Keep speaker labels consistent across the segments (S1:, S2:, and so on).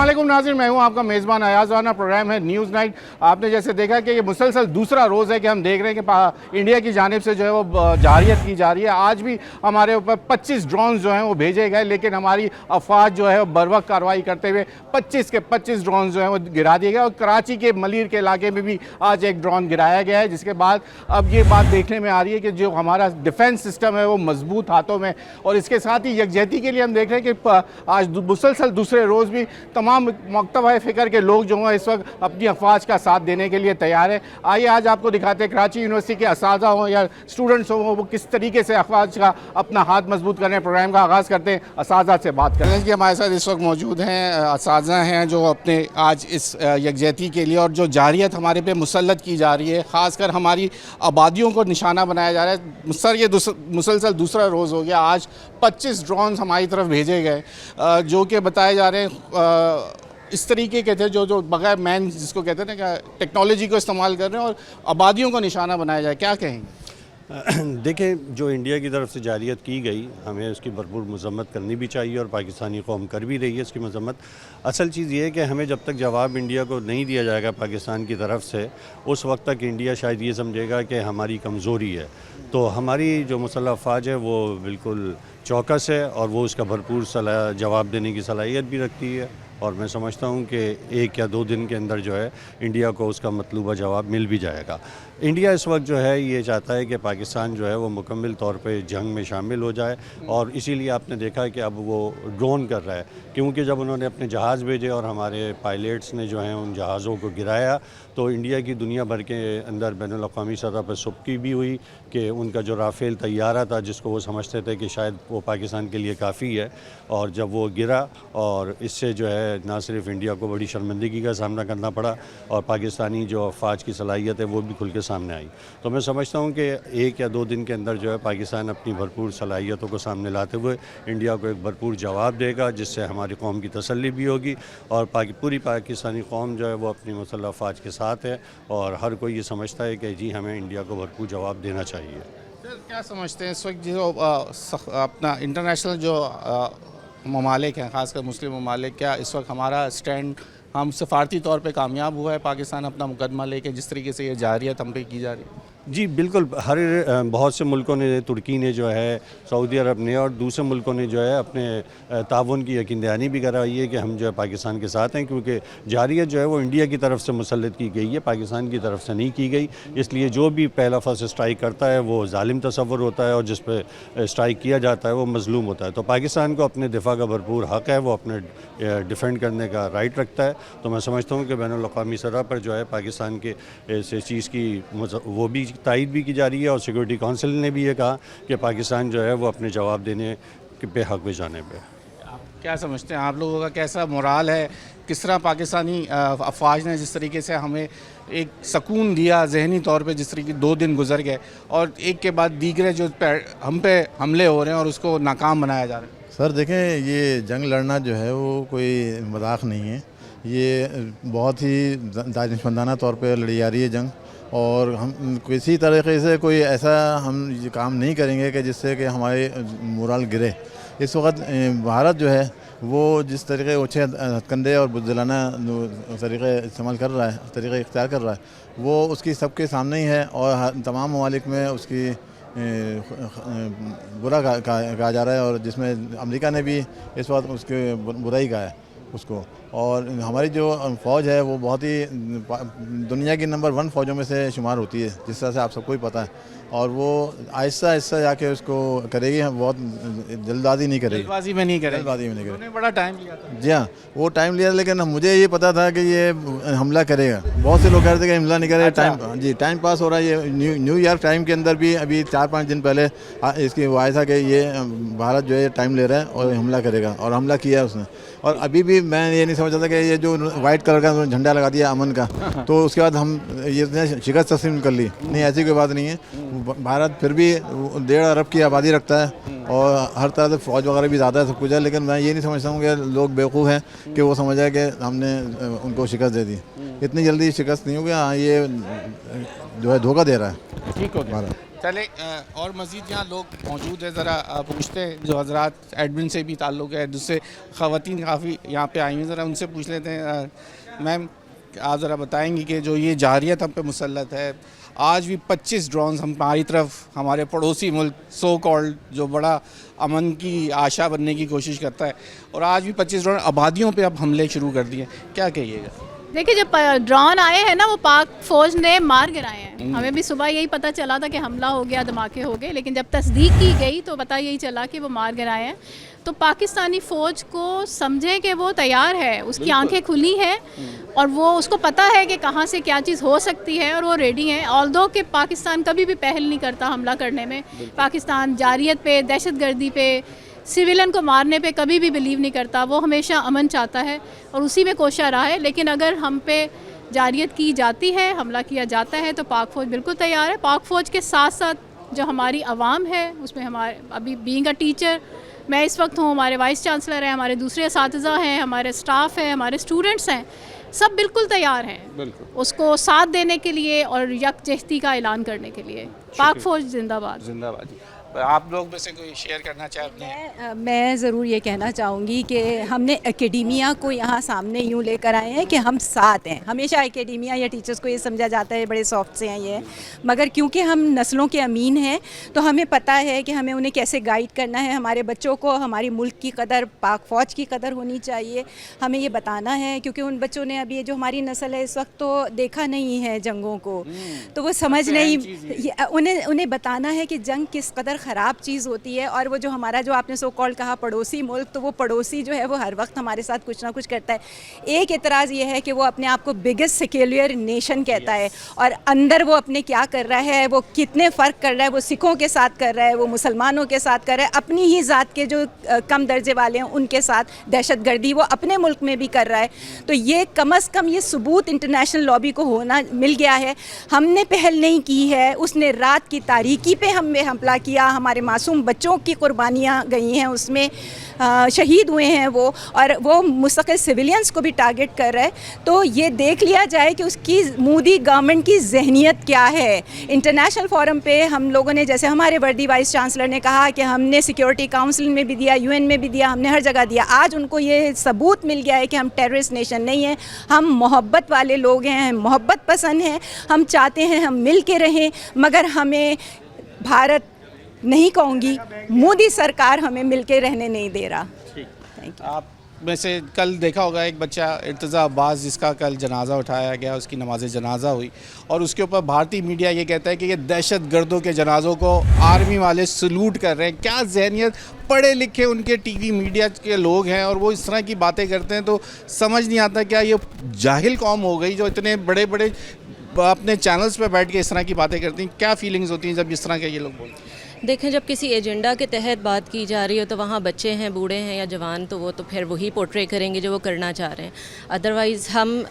S1: अस्सलामुअलैकुम नाज़रीन, मैं हूं आपका मेज़बान अयाज़ राना। प्रोग्राम है न्यूज़ नाइट। आपने जैसे देखा कि ये मुसलसल दूसरा रोज़ है कि हम देख रहे हैं कि इंडिया की जानिब से जो है वो जारियत की जा रही है। आज भी हमारे ऊपर 25 ड्रोन जो हैं वो भेजे गए, लेकिन हमारी अफवाज जो है वो बरवक्त कार्रवाई करते हुए 25 के 25 ड्रोन जो हैं वो गिरा दिए गए। और कराची के मलीर के इलाके में भी आज एक ड्रोन गिराया गया है, जिसके बाद अब ये बात देखने में आ रही है कि जो हमारा डिफेंस सिस्टम है वो मजबूत हाथों में। और इसके साथ ही यकजहती के लिए हम देख रहे हैं कि आज मुसलसल दूसरे रोज़ भी तमाम मकतबा फ़िक्र के लोग जो हैं इस वक्त अपनी अफवाज का साथ देने के लिए तैयार है। आइए आज आपको दिखाते हैं कराची यूनिवर्सिटी के असातिज़ा हों या स्टूडेंट्स हों, वो किस तरीके से अफवाज का अपना हाथ मजबूत करने प्रोग्राम का आगाज़ करते हैं। असातिज़ा से बात करें कि हमारे साथ इस वक्त मौजूद हैं असातिज़ा हैं जो अपने आज इस यकजहती के लिए और जो जारियत हमारे पे मुसल्लत की जा रही है, ख़ासकर हमारी आबादियों को निशाना बनाया जा रहा है। सर, ये मुसलसल दूसरा रोज़ हो गया, आज 25 ड्रोन हमारी तरफ भेजे गए जो कि बताए जा रहे हैं इस तरीके के थे जो बगैर मैन जिसको कहते हैं ना कि टेक्नोलॉजी को इस्तेमाल कर रहे हैं और आबादियों को निशाना बनाया जाए। क्या कहेंगे?
S2: देखें, जो इंडिया की तरफ से जारियत की गई, हमें उसकी भरपूर मजम्मत करनी भी चाहिए और पाकिस्तानी कौम कर भी रही है इसकी मजम्मत। असल चीज़ ये है कि हमें जब तक जवाब इंडिया को नहीं दिया जाएगा पाकिस्तान की तरफ से, उस वक्त तक इंडिया शायद ये समझेगा कि हमारी कमज़ोरी है। तो हमारी जो मुसल्लह अफ़वाज है वो बिल्कुल चौकस है और वो उसका भरपूर जवाब देने की सलाहियत भी रखती है। और मैं समझता हूँ कि 1 या 2 दिन के अंदर जो है इंडिया को उसका मतलूबा जवाब मिल भी जाएगा। इंडिया इस वक्त जो है ये चाहता है कि पाकिस्तान जो है वो मुकम्मल तौर पे जंग में शामिल हो जाए, और इसीलिए आपने देखा कि अब वो ड्रोन कर रहा है, क्योंकि जब उन्होंने अपने जहाज़ भेजे और हमारे पायलट्स ने जो हैं उन जहाज़ों को गिराया, तो इंडिया की दुनिया भर के अंदर बैनुल अक़वामी सतह पर सुबकी भी हुई कि उनका जो राफ़ेल तैयारा था, जिसको वो समझते थे कि शायद वो पाकिस्तान के लिए काफ़ी है, और जब वो गिरा और इससे जो है ना सिर्फ इंडिया को बड़ी शर्मिंदगी का सामना करना पड़ा और पाकिस्तानी जो अफवाज की सलाहियत है वो भी खुल के सामने आई। तो मैं समझता हूँ कि 1 या 2 दिन के अंदर जो है पाकिस्तान अपनी भरपूर सलाहियतों को सामने लाते हुए इंडिया को एक भरपूर जवाब देगा, जिससे हमारी कौम की तसल्ली भी होगी और पूरी पाकिस्तानी कौम जो है वो अपनी मुसल्लह अफवाज के साथ है और हर कोई ये समझता है कि जी हमें इंडिया को भरपूर जवाब देना चाहिए।
S1: क्या समझते हैं इस वक्त जो अपना इंटरनेशनल जो ममालिक हैं, ख़ासकर मुस्लिम ममालिक, क्या इस वक्त हमारा स्टैंड हम सफारती तौर पे कामयाब हुआ है पाकिस्तान अपना मुकदमा लेके जिस तरीके से ये जारियत हम पे की जा रही है?
S2: जी बिल्कुल, बहुत से मुल्कों ने, तुर्की ने जो है, सऊदी अरब ने और दूसरे मुल्कों ने जो है अपने ताउन की यकीन दहानी भी कराई है कि हम जो है पाकिस्तान के साथ हैं, क्योंकि जारियत जो है वो इंडिया की तरफ से मुसल्लत की गई है, पाकिस्तान की तरफ से नहीं की गई। इसलिए जो भी पहला फर्स्ट स्ट्राइक करता है वो जालिम तसव्वुर होता है और जिस पर स्ट्राइक किया जाता है वो मजलूम होता है। तो पाकिस्तान को अपने दिफा का भरपूर हक़ है, वो अपने डिफेंड करने का राइट रखता है। तो मैं समझता हूँ कि बैनुल अक़वामी सतह पर जो है पाकिस्तान के इस चीज़ की वो भी तायद भी की जा रही है और सिक्योरिटी काउंसिल ने भी ये कहा कि पाकिस्तान जो है वो अपने जवाब देने पे हक़ में जाने पे।
S1: आप क्या समझते हैं, आप लोगों का कैसा मोराल है? किस तरह पाकिस्तानी अफवाज ने जिस तरीके से हमें एक सुकून दिया जहनी तौर पे, जिस तरीके 2 दिन गुजर गए और एक के बाद दीगरे जो हम पे हमले हो रहे हैं और उसको नाकाम बनाया जा रहा है?
S3: सर देखें, ये जंग लड़ना जो है वो कोई मजाक नहीं है, ये बहुत ही दानिशमंदाना तौर पे लड़ी जा रही है जंग, और हम किसी तरीके से कोई ऐसा हम ये काम नहीं करेंगे कि जिससे कि हमारे मोरल गिरे। इस वक्त भारत जो है वो जिस तरीके ओछे हथकंडे और बुज़दिलाना तरीक़े इस्तेमाल कर रहा है, तरीक़े इख्तियार कर रहा है, वो उसकी सबके सामने ही है और तमाम ममालिक में उसकी बुरा कहा जा रहा है, और जिसमें अमेरिका ने भी इस वक्त उसके बुराई कहा है उसको। और हमारी जो फ़ौज है वो बहुत ही दुनिया की नंबर 1 फ़ौजों में से शुमार होती है, जिस तरह से आप सबको ही पता है, और वो आहिस्ता आहिस्ता जाके उसको करेगी, हम बहुत जल्दबाजी नहीं करेगी,
S1: जल्दबाजी में नहीं करेगी,
S3: जल्दबाजी में नहीं करेगी।
S1: उन्होंने बड़ा टाइम लिया था।
S3: जी हाँ, वो टाइम लिया, लेकिन मुझे ये पता था कि ये हमला करेगा। बहुत से लोग कह रहे थे कि हमला नहीं करेगा। टाइम जी टाइम पास हो रहा है। ये न्यू ईयर टाइम के अंदर भी अभी 4-5 दिन पहले इसकी वो आया था कि ये भारत जो है टाइम ले रहा है और हमला करेगा, और हमला किया उसने। और अभी भी मैं ये नहीं समझता था कि ये जो वाइट कलर का झंडा लगा दिया अमन का, तो उसके बाद हम ये शिकस्त तस्लीम कर ली। नहीं, ऐसी कोई बात नहीं है। भारत फिर भी 1.5 अरब की आबादी रखता है और हर तरह से फ़ौज वगैरह भी ज़्यादा है, सब कुछ है, लेकिन मैं ये नहीं समझता हूँ कि लोग बेवकूफ़ हैं कि वो समझ जाए कि हमने उनको शिकस्त दे दी। इतनी जल्दी शिकस्त नहीं होगी। हाँ, ये जो है धोखा दे रहा है।
S1: ठीक हो गया। चले और मज़ीद यहाँ लोग मौजूद है, ज़रा पूछते हैं जो हजरात एडमिन से भी ताल्लुक़ है, दूसरे ख़वातीन काफ़ी यहाँ पे आई हैं, ज़रा उनसे पूछ लेते हैं। मैम आप ज़रा बताएंगी कि जो ये जारियत हम पे मुसल्लत है, आज भी 25 ड्रोन्स हमारी तरफ, हमारे पड़ोसी मुल्क सो कॉल्ड जो बड़ा अमन की आशा बनने की कोशिश करता है, और आज भी 25 ड्रोन आबादियों पे अब हमले शुरू कर दिए, क्या कहिएगा?
S4: देखिए जब ड्रोन आए हैं ना वो पाक फौज ने मार गिराए हैं। हमें भी सुबह यही पता चला था कि हमला हो गया, धमाके हो गए, लेकिन जब तस्दीक की गई तो पता यही चला कि वो मार गिराए हैं। तो पाकिस्तानी फ़ौज को समझे कि वो तैयार है, उसकी आंखें खुली हैं और वो उसको पता है कि कहाँ से क्या चीज़ हो सकती है और वो रेडी है। ऑल्दो कि पाकिस्तान कभी भी पहल नहीं करता हमला करने में, पाकिस्तान जारियत पे, दहशतगर्दी पे, सिविलियन को मारने पे कभी भी बिलीव नहीं करता, वो हमेशा अमन चाहता है और उसी में कोशिश रहा है। लेकिन अगर हम पे जारियत की जाती है, हमला किया जाता है, तो पाक फ़ौज बिल्कुल तैयार है। पाक फ़ौज के साथ साथ जो हमारी आवाम है, उसमें हमारे अभी बीइंग अ टीचर मैं इस वक्त हूँ, हमारे वाइस चांसलर हैं, हमारे दूसरे असातिज़ा हैं, हमारे स्टाफ हैं, हमारे स्टूडेंट्स हैं, सब बिल्कुल तैयार हैं उसको साथ देने के लिए और यकजहती का ऐलान करने के लिए। पाक फ़ौज जिंदाबाद।
S1: जिंदाबाद। आप लोग में से कोई शेयर करना चाहते हैं?
S5: मैं ज़रूर ये कहना चाहूँगी कि हमने एकेडेमिया को यहाँ सामने यूँ लेकर आए हैं कि हम साथ हैं। हमेशा एकेडेमिया या टीचर्स को ये समझा जाता है बड़े सॉफ्ट से हैं ये, मगर क्योंकि हम नस्लों के अमीन हैं तो हमें पता है कि हमें उन्हें कैसे गाइड करना है। हमारे बच्चों को हमारी मुल्क की कदर, पाक फ़ौज की कदर होनी चाहिए, हमें ये बताना है, क्योंकि उन बच्चों ने अभी जो हमारी नस्ल है इस वक्त तो देखा नहीं है जंगों को, तो वो समझ नहीं, उन्हें बताना है कि जंग किस कदर ख़राब चीज़ होती है। और वो जो हमारा जो आपने सो कॉल्ड कहा पड़ोसी मुल्क, तो वो पड़ोसी जो है वो हर वक्त हमारे साथ कुछ ना कुछ करता है। एक एतराज़ ये है कि वो अपने आप को बिगेस्ट सेक्युलर नेशन कहता है और अंदर वो अपने क्या कर रहा है, वो कितने फ़र्क कर रहा है, वो सिखों के साथ कर रहा है, वो मुसलमानों के साथ कर रहा है, अपनी ही ज़ात के जो कम दर्जे वाले हैं उनके साथ दहशतगर्दी वो अपने मुल्क में भी कर रहा है। तो ये कम अज़ कम ये सबूत इंटरनेशनल लॉबी को होना मिल गया है। हमने पहल नहीं की है, उसने रात की तारीकी पे हमें हमला किया, हमारे मासूम बच्चों की कुर्बानियाँ गई हैं, उसमें शहीद हुए हैं वो, और वो मुस्तकिल सिविलियंस को भी टारगेट कर रहा है। तो ये देख लिया जाए कि उसकी मोदी गवर्नमेंट की जहनियत क्या है। इंटरनेशनल फोरम पे हम लोगों ने, जैसे हमारे वर्दी वाइस चांसलर ने कहा कि हमने सिक्योरिटी काउंसिल में भी दिया, यूएन में भी दिया, हमने हर जगह दिया, आज उनको ये सबूत मिल गया है कि हम टेररिस्ट नेशन नहीं हैं, हम मोहब्बत वाले लोग हैं, मोहब्बत पसंद हैं, हम चाहते हैं हम मिल के रहें, मगर हमें भारत नहीं कहूँगी, मोदी सरकार हमें मिलके रहने नहीं दे रहा। Thank you.
S1: आप में से कल देखा होगा एक बच्चा इर्तज़ा अब्बास, जिसका कल जनाजा उठाया गया, उसकी नमाज जनाजा हुई और उसके ऊपर भारतीय मीडिया ये कहता है कि ये दहशतगर्दों के जनाज़ों को आर्मी वाले सलूट कर रहे हैं। क्या ज़हनियत, पढ़े लिखे उनके टीवी मीडिया के लोग हैं और वो इस तरह की बातें करते हैं, तो समझ नहीं आता क्या ये जाहिल कौम हो गई जो इतने बड़े बड़े अपने चैनल्स पे बैठ के इस तरह की बातें करती हैं। क्या फीलिंग्स होती हैं जब इस तरह के ये लोग बोलते हैं?
S6: देखें, जब किसी एजेंडा के तहत बात की जा रही हो तो वहाँ बच्चे हैं, बूढ़े हैं या जवान, तो वो तो फिर वही पोर्ट्रे करेंगे जो वो करना चाह रहे हैं। अदरवाइज़ हम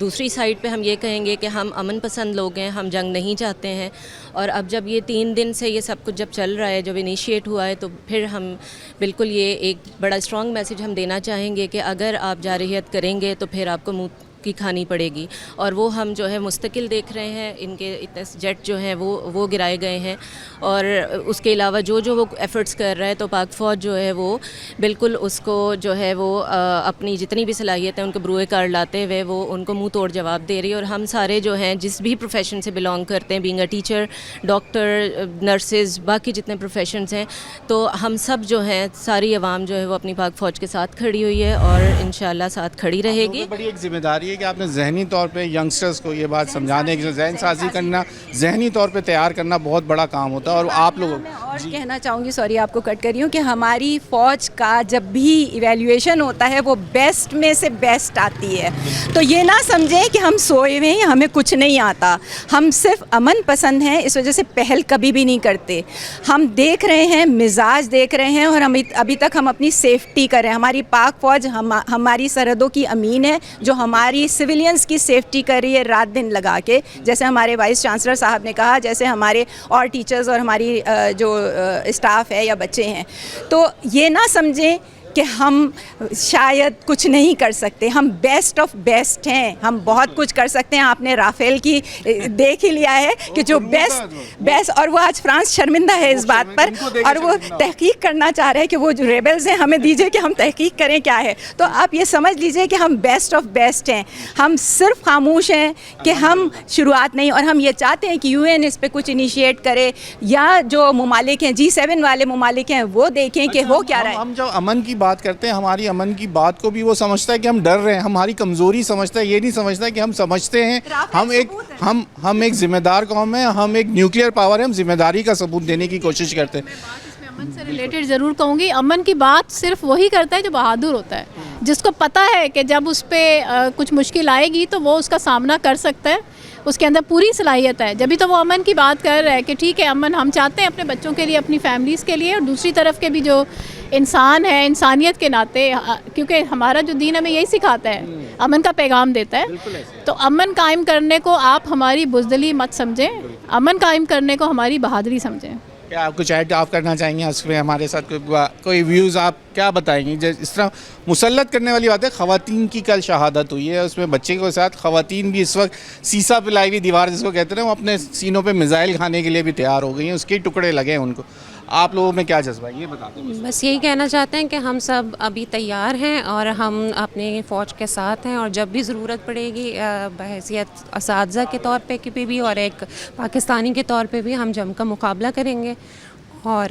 S6: दूसरी साइड पे हम ये कहेंगे कि हम अमन पसंद लोग हैं, हम जंग नहीं चाहते हैं। और अब जब ये 3 दिन से ये सब कुछ जब चल रहा है, जब इनिशिएट हुआ है, तो फिर हम बिल्कुल ये एक बड़ा स्ट्रॉन्ग मैसेज हम देना चाहेंगे कि अगर आप जारहियत करेंगे तो फिर आपको मुँह की खानी पड़ेगी। और वो हम जो है मुस्तकिल देख रहे हैं, इनके इतने जेट जो हैं वो गिराए गए हैं, और उसके अलावा जो वो एफ़र्ट्स कर रहा है, तो पाक फ़ौज जो है वो बिल्कुल उसको जो है वो अपनी जितनी भी सलाहियत है उनको ब्रूए कार लाते हुए वो उनको मुंह तोड़ जवाब दे रही है। और हम सारे जो हैं जिस भी प्रोफेशन से बिलोंग करते हैं, being a teacher, doctor, nurses, बाकी जितने प्रोफेशंस हैं, तो हम सब जो हैं, सारी आवाम जो है वो अपनी पाक फ़ौज के साथ खड़ी हुई है और इंशाल्लाह साथ खड़ी रहेगी।
S1: बड़ी एक जिम्मेदारी कि आपने जहनी तौर पे यंगस्टर्स को ये बात समझाने की, जहन साजी करना, जहनी तौर पे तैयार करना बहुत बड़ा काम होता है। और आप लोगों
S5: और कहना चाहूँगी, सॉरी आपको कट कर रही हूँ, कि हमारी फ़ौज का जब भी इवैल्यूएशन होता है वो बेस्ट में से बेस्ट आती है। तो ये ना समझें कि हम सोए हुए हैं, हमें कुछ नहीं आता, हम सिर्फ अमन पसंद हैं, इस वजह से पहल कभी भी नहीं करते। हम देख रहे हैं, मिजाज देख रहे हैं, और हम अभी तक हम अपनी सेफ्टी कर रहे हैं। हमारी पाक फ़ौज हमारी सरहदों की अमीन है, जो हमारी सिविलियंस की सेफ्टी कर रही है रात दिन लगा के। जैसे हमारे वाइस चांसलर साहब ने कहा, जैसे हमारे और टीचर्स और हमारी जो स्टाफ है या बच्चे हैं, तो ये ना समझें कि हम शायद कुछ नहीं कर सकते, हम बेस्ट ऑफ बेस्ट हैं, हम बहुत कुछ कर सकते हैं। आपने राफेल की देख ही लिया है कि जो बेस्ट और वो आज फ्रांस शर्मिंदा है इस बात पर, और वो तहकीक करना चाह रहे हैं कि वो जो रेबल्स हैं हमें दीजिए कि हम तहकीक करें क्या है। तो आप ये समझ लीजिए कि हम बेस्ट ऑफ बेस्ट हैं, हम सिर्फ खामोश हैं कि हम शुरुआत नहीं, और हम ये चाहते हैं कि UN इस पे कुछ इनिशिएट करे, या जो ममालिक हैं G7 वाले ममालिक हैं वो देखें कि हो क्या रहा है।
S1: हम जब अमन की बात करते हैं, हमारी अमन की बात को भी वो समझता है कि हम डर रहे हैं, हमारी कमज़ोरी समझता है, ये नहीं समझता है कि हम समझते हैं, हम एक जिम्मेदार कौम है, हम एक न्यूक्लियर पावर है, हम जिम्मेदारी का सबूत देने की कोशिश करते हैं।
S4: अमन से रिलेटेड ज़रूर कहूँगी, अमन की बात सिर्फ वही करता है जो बहादुर होता है, जिसको पता है कि जब उस पर कुछ मुश्किल आएगी तो वो उसका सामना कर सकता है, उसके अंदर पूरी सलाहियत है। जब भी तो वो अमन की बात कर रहा है कि ठीक है अमन हम चाहते हैं अपने बच्चों के लिए, अपनी फैमिलीज़ के लिए, और दूसरी तरफ के भी जो इंसान है इंसानियत के नाते, क्योंकि हमारा जो दीन हमें यही सिखाता है, अमन का पैगाम देता है। तो अमन कायम करने को आप हमारी बुज़दिली मत समझें, अमन कायम करने को हमारी बहादुरी समझें।
S1: क्या आप कुछ ऐड आप करना चाहेंगे उसमें हमारे साथ, कोई व्यूज़ आप क्या बताएंगी? जिस तरह मुसल्लत करने वाली बात है, ख़वातीन की कल शहादत हुई है, उसमें बच्चे के साथ ख़वातीन भी इस वक्त सीसा पिलाई हुई दीवार जिसको कहते हैं, वो अपने सीनों पे मिसाइल खाने के लिए भी तैयार हो गई हैं, उसके टुकड़े लगे हैं उनको। आप लोगों में क्या जज्बा है ये बता दें।
S7: बस यही कहना चाहते हैं कि हम सब अभी तैयार हैं और हम अपने फ़ौज के साथ हैं, और जब भी ज़रूरत पड़ेगी बहैसियत असातिज़ा के तौर पे भी और एक पाकिस्तानी के तौर पे भी हम जम का मुकाबला करेंगे, और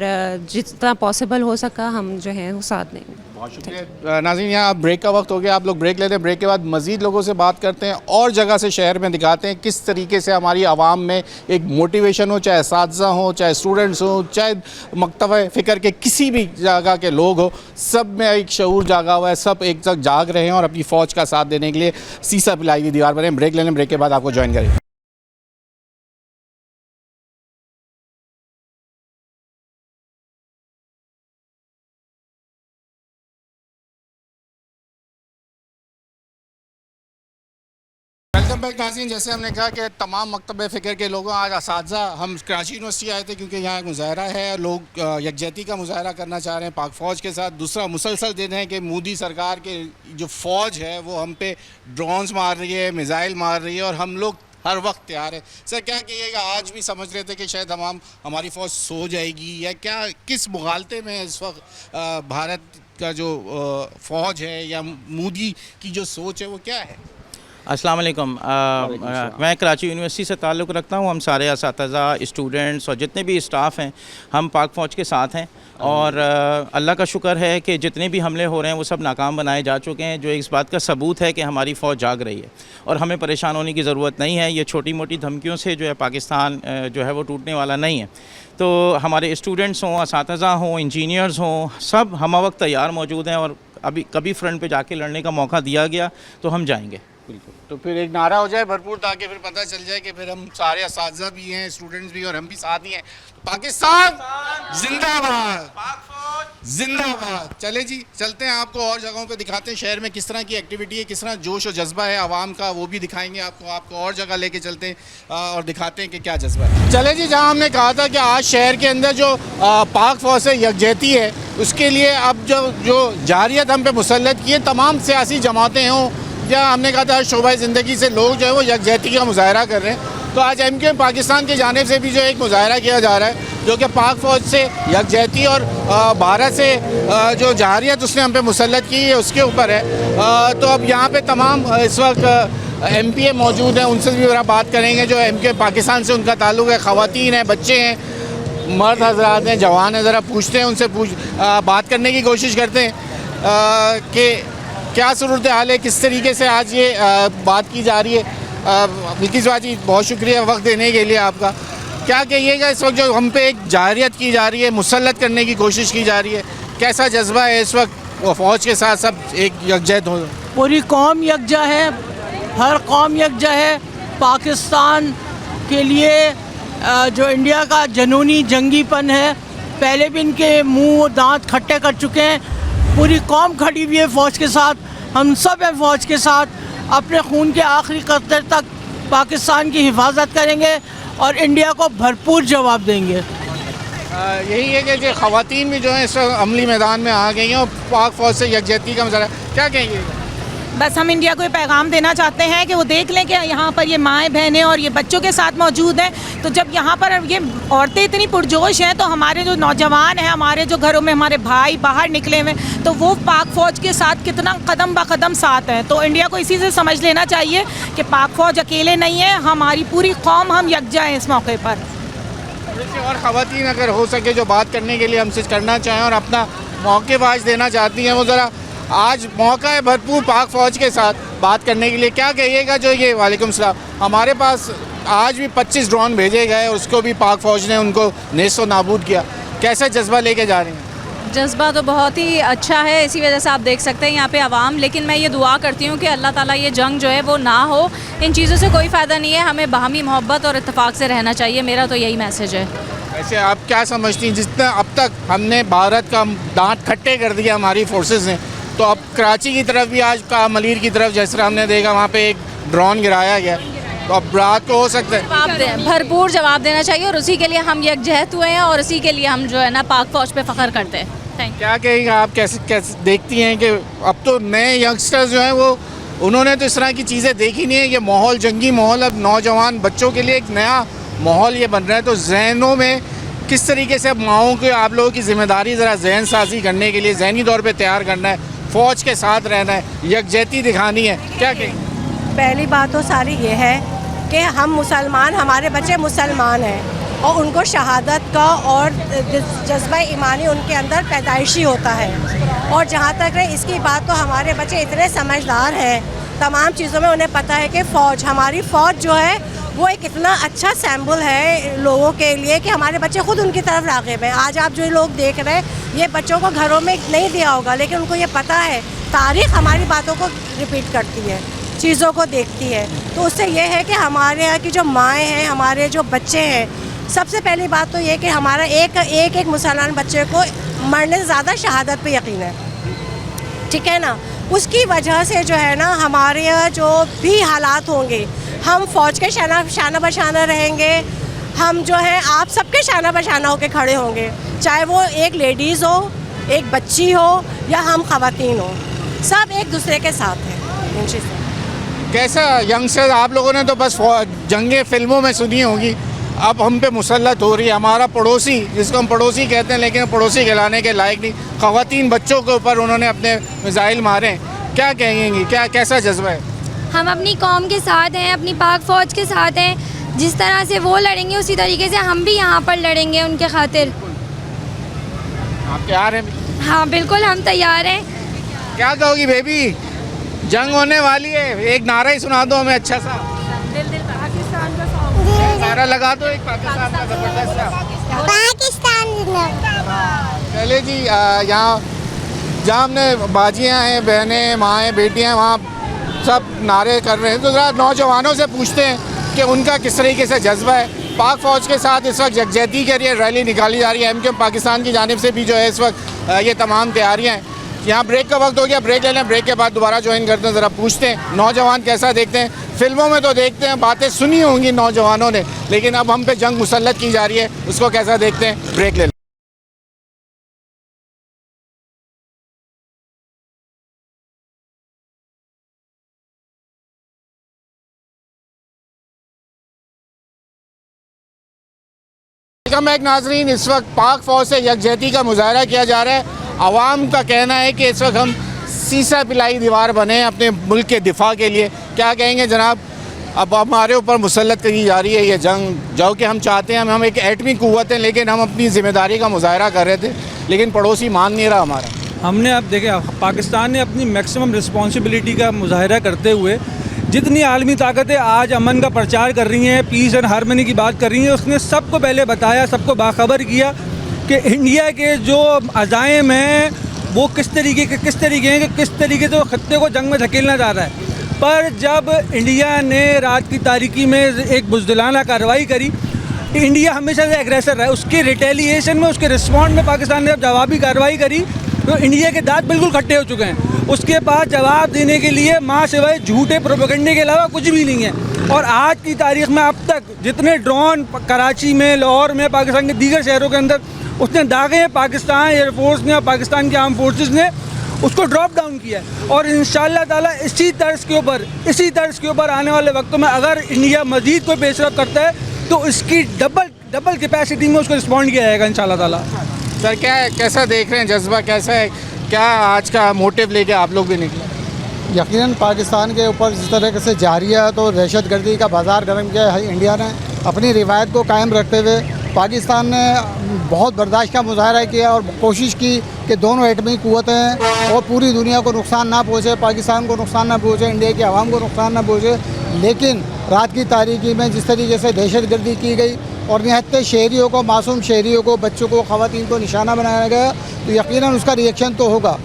S7: जितना पॉसिबल हो सका हम जो है वो साथ देंगे।
S1: बहुत शुक्रिया नाज़रीन, यहाँ ब्रेक का वक्त हो गया, आप लोग ब्रेक लेते हैं, ब्रेक के बाद मज़ीद लोगों से बात करते हैं और जगह से शहर में दिखाते हैं किस तरीके से हमारी आवाम में एक मोटिवेशन हो, चाहे असातिज़ा हो, चाहे स्टूडेंट्स हो, चाहे मकतब फ़िक्र के किसी भी जगह के लोग हो, सब में एक शऊर जागा हुआ है, सब एक साथ जाग रहे हैं और अपनी फ़ौज का साथ देने के लिए सीसा पिलाई हुई दीवार बने। ब्रेक लेने, ब्रेक के बाद आपको ज्वाइन करें। वेलकम बैक नाज़रीन, जैसे हमने कहा कि तमाम मकतब फ़िक्र के लोगों, आज असातिज़ा हम कराची यूनिवर्सिटी आए थे क्योंकि यहाँ एक मुज़ाहरा है, लोग यकजहती का मुज़ाहरा करना चाह रहे हैं पाक फ़ौज के साथ। दूसरा मुसलसल दे रहे हैं कि मोदी सरकार के जो फ़ौज है वो हम पे ड्रोन्स मार रही है, मिज़ाइल मार रही है, और हम लोग हर वक्त तैयार है। सर क्या कहिएगा, आज भी समझ रहे थे कि शायद हमारी फ़ौज सो जाएगी, या क्या किस मुगालते में इस वक्त भारत का जो फ़ौज है या मोदी की जो सोच है वो क्या है?
S8: अस्सलाम वालेकुम। मैं कराची यूनिवर्सिटी से ताल्लुक़ रखता हूँ। हम सारे असातिज़ा, स्टूडेंट्स और जितने भी स्टाफ हैं हम पाक फ़ौज के साथ हैं, और अल्लाह का शुक्र है कि जितने भी हमले हो रहे हैं वो सब नाकाम बनाए जा चुके हैं, जो इस बात का सबूत है कि हमारी फ़ौज जाग रही है और हमें परेशान होने की ज़रूरत नहीं है। ये छोटी मोटी धमकियों से जो है पाकिस्तान जो है वो टूटने वाला नहीं है। तो हमारे स्टूडेंट्स हों, असातिज़ा हों, इंजीनियर्स हों, सब हम वक्त तैयार मौजूद हैं, और अभी कभी फ्रंट पे जाके लड़ने का मौका दिया गया तो हम जाएंगे।
S1: बिल्कुल, तो फिर एक नारा हो जाए भरपूर, ताकि फिर पता चल जाए कि फिर हम सारे असातिज़ा भी हैं, स्टूडेंट्स भी, और हम भी साथ ही हैं। पाकिस्तान जिंदाबाद, जिंदाबाद। चले जी, चलते हैं, आपको और जगहों पे दिखाते हैं शहर में किस तरह की एक्टिविटी है, किस तरह जोश और जज्बा है आवाम का, वो भी दिखाएंगे आपको और जगह लेके चलते हैं और दिखाते हैं कि क्या जज्बा है। चले जी, जहाँ हमने कहा था कि आज शहर के अंदर जो पाक फ़ौज से यकजहती है, उसके लिए अब जो जारियत हम पे मुसल्लत की है, तमाम सियासी जमातें हों, या हमने कहा था शोबा ज़िंदगी से लोग जो है वो यकजहती का मुज़ाहरा कर रहे हैं। तो आज MQM पाकिस्तान की जानिब से भी जो एक मुज़ाहरा किया जा रहा है, जो कि पाक फ़ौज से यकजहती और भारत से जो जारियत उसने हम पे मुसल्लत की है उसके ऊपर है। तो अब यहाँ पे तमाम इस वक्त MPA मौजूद हैं, उनसे भी ज़रा बात करेंगे जो MQM पाकिस्तान से उनका ताल्लुक़ है। ख़वातीन हैं, बच्चे हैं, मर्द हज़रात हैं, जवान हैं, ज़रा पूछते हैं उनसे, बात करने की कोशिश करते हैं कि क्या सूरत हाल है, किस तरीके से आज ये बात की जा रही है। बिल्किस जी, बहुत शुक्रिया वक्त देने के लिए आपका। क्या कहिएगा इस वक्त जो हम पे एक जारियत की जा रही है, मुसल्लत करने की कोशिश की जा रही है, कैसा जज्बा है इस वक्त वो फ़ौज के साथ सब एक यकजहत हो?
S9: पूरी कौम यकजा है, हर कौम यकजा है पाकिस्तान के लिए। जो इंडिया का जनूनी जंगीपन है, पहले भी इनके मुंह दांत खट्टे कर चुके हैं। पूरी कौम खड़ी हुई है फ़ौज के साथ, हम सब हैं फ़ौज के साथ, अपने खून के आखिरी कतरे तक पाकिस्तान की हिफाजत करेंगे और इंडिया को भरपूर जवाब देंगे।
S1: यही है कि ख़वातीन भी जो है इस वक्त अमली मैदान में आ गई हैं और पाक फ़ौज से यकजहती का मुजाहरा, क्या कहेंगे?
S9: बस हम इंडिया को ये पैगाम देना चाहते हैं कि वो देख लें कि यहाँ पर ये माएँ बहनें और ये बच्चों के साथ मौजूद हैं। तो जब यहाँ पर ये औरतें इतनी पुरजोश हैं तो हमारे जो नौजवान हैं, हमारे जो घरों में हमारे भाई बाहर निकले हुए, तो वो पाक फ़ौज के साथ कितना कदम ब कदम साथ हैं। तो इंडिया को इसी से समझ लेना चाहिए कि पाक फ़ौज अकेले नहीं है, हमारी पूरी कौम हम यकजा हैं इस मौके पर।
S1: और ख़वातीन अगर हो सके जो बात करने के लिए हमसे करना चाहें और अपना मौक़िफ़ देना चाहती हैं, वो ज़रा आज मौका है भरपूर पाक फ़ौज के साथ बात करने के लिए, क्या कहिएगा? जो ये वालेकुम सलाम, हमारे पास आज भी 25 ड्रोन भेजे गए, उसको भी पाक फ़ौज ने उनको नेस्तो नाबूद किया, कैसा जज्बा लेके जा रहे हैं?
S10: जज्बा तो बहुत ही अच्छा है, इसी वजह से आप देख सकते हैं यहाँ पे आवाम। लेकिन मैं ये दुआ करती हूँ कि अल्लाह ताला ये जंग जो है वो ना हो, इन चीज़ों से कोई फ़ायदा नहीं है, हमें बाहमी मोहब्बत और इत्तेफाक से रहना चाहिए, मेरा तो यही मैसेज है।
S1: वैसे आप क्या समझती हैं, जितना अब तक हमने भारत का दांत खट्टे कर दिया हमारी फोर्सेस ने, तो अब कराची की तरफ भी आज का मलीर की तरफ जिस तरह हमने देखा वहाँ पे एक ड्रोन गिराया गया, तो अब रात को हो सकता है
S10: भरपूर जवाब देना चाहिए और उसी के लिए हम यकजहत हुए हैं और उसी के लिए हम जो है ना पाक फ़ौज पे फ़ख्र करते हैं। Thank you.
S1: क्या कहेगा आप, कैसे देखती हैं कि अब तो नए यंगस्टर्स जो हैं वो उन्होंने तो इस तरह की चीज़ें देखी नहीं है, ये माहौल जंगी माहौल अब नौजवान बच्चों के लिए एक नया माहौल ये बन रहा है, तो जहनों में किस तरीके से अब माओं के आप लोगों की ज़िम्मेदारी ज़रा जहन साजी करने के लिए जहनी तौर पे तैयार करना है, फ़ौज के साथ रहना है, यकजहती दिखानी है, क्या कहेंगे?
S11: पहली बात तो सारी ये है कि हम मुसलमान, हमारे बच्चे मुसलमान हैं और उनको शहादत का और जज्बा ईमानी उनके अंदर पैदाइशी होता है। और जहाँ तक है इसकी बात, तो हमारे बच्चे इतने समझदार हैं, तमाम चीज़ों में उन्हें पता है कि फ़ौज, हमारी फ़ौज जो है वो एक इतना अच्छा सैम्बल है लोगों के लिए कि हमारे बच्चे ख़ुद उनकी तरफ राग़िब हैं। आज आप जो लोग देख रहे हैं, ये बच्चों को घरों में नहीं दिया होगा, लेकिन उनको ये पता है, तारीख़ हमारी बातों को रिपीट करती है, चीज़ों को देखती है। तो उससे ये है कि हमारे यहाँ की जो माएँ हैं, हमारे जो बच्चे हैं, सबसे पहली बात तो ये कि हमारा एक मुसलमान बच्चे को मरने से ज़्यादा शहादत पे यकीन है, ठीक है ना। उसकी वजह से जो है ना हमारे यहाँ जो भी हालात होंगे, हम फ़ौज के शाना बशाना रहेंगे, हम जो है आप सबके शाना बशाना होकर खड़े होंगे, चाहे वो एक लेडीज़ हो, एक बच्ची हो या हम ख़वातीन हो, सब एक दूसरे के साथ हैं।
S1: कैसा यंगस्टर्स, आप लोगों ने तो बस जंगें फिल्मों में सुनी होगी, अब हम पे मुसल्लत हो रही है। हमारा पड़ोसी, जिसको हम पड़ोसी कहते हैं लेकिन पड़ोसी कहलाने के लायक नहीं, ख़वातीन बच्चों के ऊपर उन्होंने अपने मिसाइल मारे, क्या कहेंगी, क्या कैसा जज्बा है?
S12: हम अपनी कौम के साथ हैं, अपनी पाक फ़ौज के साथ हैं, जिस तरह से वो लड़ेंगे उसी तरीके से हम भी यहाँ पर लड़ेंगे उनके खातिर।
S1: आप तैयार हैं?
S12: हाँ बिल्कुल, हम तैयार हैं।
S1: क्या कहोगी बेबी, जंग होने वाली है, एक नारा ही सुना दो हमें अच्छा सा,
S12: दिल दिल पाकिस्तान का
S1: नारा लगा दो एक पाकिस्तान का ज़बरदस्त सा। चले जी, यहाँ जहाँ हमने बाजियाँ हैं, बहनें, माएँ, बेटियाँ, वहाँ सब नारे कर रहे हैं, तो ज़रा नौजवानों से पूछते हैं कि उनका किस तरीके से जज्बा है। पाक फ़ौज के साथ इस वक्त यकजहती के लिए रैली निकाली जा रही है, MKM पाकिस्तान की जानिब से भी जो है इस वक्त ये तमाम तैयारियाँ हैं। यहाँ ब्रेक का वक्त हो गया, ब्रेक ले लें, ब्रेक के बाद दोबारा ज्वाइन करते हैं, ज़रा पूछते हैं नौजवान कैसा देखते हैं। फिल्मों में तो देखते हैं, बातें सुनी होंगी नौजवानों ने, लेकिन अब हम पे जंग मुसल्लत की जा रही है, उसको कैसा देखते हैं, ब्रेक ले लें। वेलकम बैक नाजरीन, इस वक्त पाक फ़ौज से यकजहती का मुजाहरा किया जा रहा है। आवाम का कहना है कि इस वक्त हम सीसा पिलाई दीवार बने हैं अपने मुल्क के दिफा के लिए। क्या कहेंगे जनाब, अब हमारे ऊपर मुसल्लत की जा रही है ये जंग, जो कि हम चाहते हैं, हम एक एटमी क़ुव्वत हैं, लेकिन हम अपनी ज़िम्मेदारी का मुजाहरा कर रहे थे, लेकिन पड़ोसी मान नहीं रहा हमारा।
S13: हमने अब देखे, पाकिस्तान ने अपनी मैक्सिमम रिस्पॉन्सिबिलिटी का मुजाहरा करते हुए जितनी आलमी ताकतें आज अमन का प्रचार कर रही हैं, पीस एंड हारमनी की बात कर रही हैं, उसने सबको पहले बताया, सबको बाखबर किया कि इंडिया के जो अज़ाइम हैं वो किस तरीके हैं कि किस तरीके से वो खत्ते को जंग में धकेलना चाह रहा है। पर जब इंडिया ने रात की तारीकी में एक बुज़दिलाना कार्रवाई करी, इंडिया हमेशा से एग्रेसर रहा है, उसके रिटेलिएशन में, उसके रिस्पॉन्ड में पाकिस्तान ने जब जवाबी कार्रवाई करी तो इंडिया के दांत बिल्कुल खट्टे हो चुके हैं। उसके पास जवाब देने के लिए माँ सिवाय झूठे प्रोपेगेंडे के अलावा कुछ भी नहीं है। और आज की तारीख में अब तक जितने ड्रोन कराची में, लाहौर में, पाकिस्तान के दीगर शहरों के अंदर उसने दागे हैं, पाकिस्तान एयरफोर्स ने और पाकिस्तान के आर्म फोर्सेस ने उसको ड्रॉप डाउन किया है। और इंशाअल्लाह ताला इसी तर्ज के ऊपर आने वाले वक्तों में अगर इंडिया मज़ीद कोई पेशरफ करता है तो इसकी डबल कैपेसिटी में उसको रिस्पॉन्ड किया जाएगा इंशाअल्लाह ताला।
S1: सर कैसा देख रहे हैं, जज्बा कैसा है, क्या आज का मोटिव लेके आप लोग भी निकले?
S14: यकीनन पाकिस्तान के ऊपर जिस तरह से जारी है तो दहशतगर्दी का बाजार गर्म किया है इंडिया ने। अपनी रिवायत को कायम रखते हुए पाकिस्तान ने बहुत बर्दाश्त का मुजाहरा किया और कोशिश की कि दोनों एटमी क़ुव्वतें हैं और पूरी दुनिया को नुकसान ना पहुँचे, पाकिस्तान को नुकसान ना पहुँचे, इंडिया की आवाम को नुकसान ना पहुँचे। लेकिन रात की तारीकी में जिस तरीके से दहशतगर्दी की गई और निहत्ते शहरियों को, मासूम शहरियों को, बच्चों को, ख़वातीन को निशाना बनाया गया, तो यकीनन उसका रिएक्शन तो होगा।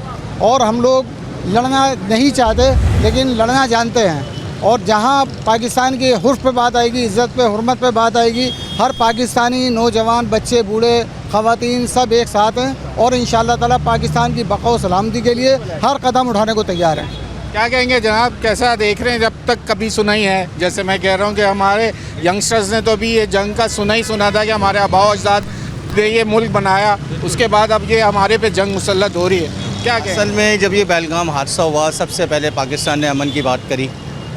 S14: और हम लोग लड़ना नहीं चाहते लेकिन लड़ना जानते हैं। और जहाँ पाकिस्तान की हुर्फ पे बात आएगी, इज़्ज़त पे, हुर्मत पे बात आएगी, हर पाकिस्तानी नौजवान, बच्चे, बूढ़े, ख़वातीन सब एक साथ हैं और इंशाअल्लाह ताला पाकिस्तान की बक़ा व सलामती के लिए हर कदम उठाने को तैयार हैं।
S1: क्या कहेंगे जनाब, कैसा देख रहे हैं? जब तक कभी सुना ही है, जैसे मैं कह रहा हूँ कि हमारे यंगस्टर्स ने तो अभी ये जंग का सुना ही सुना था कि हमारे आबाओ अजदाद ने ये मुल्क बनाया, उसके बाद अब ये हमारे पे जंग मुसल्लत हो रही है। क्या कहें?
S15: असल में जब ये पहलगाम हादसा हुआ सबसे पहले पाकिस्तान ने अमन की बात करी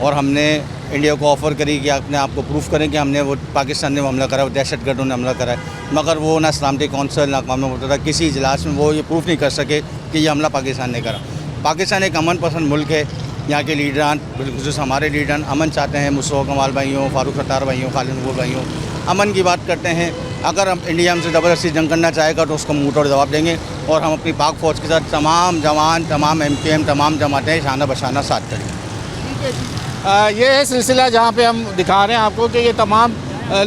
S15: और हमने इंडिया को ऑफ़र करी कि अपने आप को प्रूफ करें कि हमने वो पाकिस्तान ने हमला करा, वो दहशतगर्दों ने हमला करा है। मगर वो ना सलामती कौंसिल, ना अक़वाम मुत्तहिदा, किसी इजलास में वो ये प्रूफ नहीं कर सके कि ये हमला पाकिस्तान ने करा। पाकिस्तान एक अमन पसंद मुल्क है। यहाँ के लीडरान, बिलखुसूस हमारे लीडरान अमन चाहते हैं। मुस्तफ़ा कमाल भाई हों, फारूक सत्तार भाई हों, खालिद नूर भाई हों, अमन की बात करते हैं। अगर हम इंडिया हमसे ज़बरदस्ती जंग करना चाहेगा तो उसको मुँह तोड़ जवाब देंगे और हम अपनी पाक फ़ौज के साथ तमाम जवान, तमाम MKM, तमाम जमातें शाना बशाना साथ करेंगे।
S1: ये है सिलसिला जहाँ पे हम दिखा रहे हैं आपको कि ये तमाम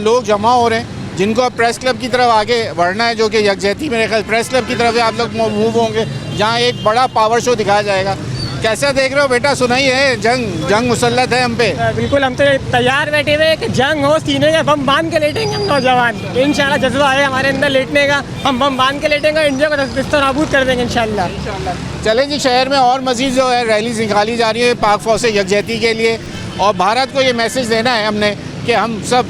S1: लोग जमा हो रहे हैं जिनको अब प्रेस क्लब की तरफ आगे बढ़ना है, जो कि यकजहती मेरे ख्याल प्रेस क्लब की तरफ आप लोग मूव होंगे, जहाँ एक बड़ा पावर शो दिखाया जाएगा। कैसा देख रहे हो बेटा, सुनाई है जंग मुसल्लत है हम पे?
S16: बिल्कुल, हम तो तैयार बैठे हुए कि जंग हो, सीने के बम बांध के लेटेंगे हम नौजवान। इंशाल्लाह जज्बा है हमारे अंदर लेटने का, हम बम बांध के लेटेंगे, इंडिया को दस्त नाबूद कर देंगे इंशाल्लाह।
S1: चलें जी, शहर में और मज़ीद जो है रैलीज निकाली जा रही है पाक फ़ौज से यकजहती के लिए और भारत को ये मैसेज देना है हमने कि हम सब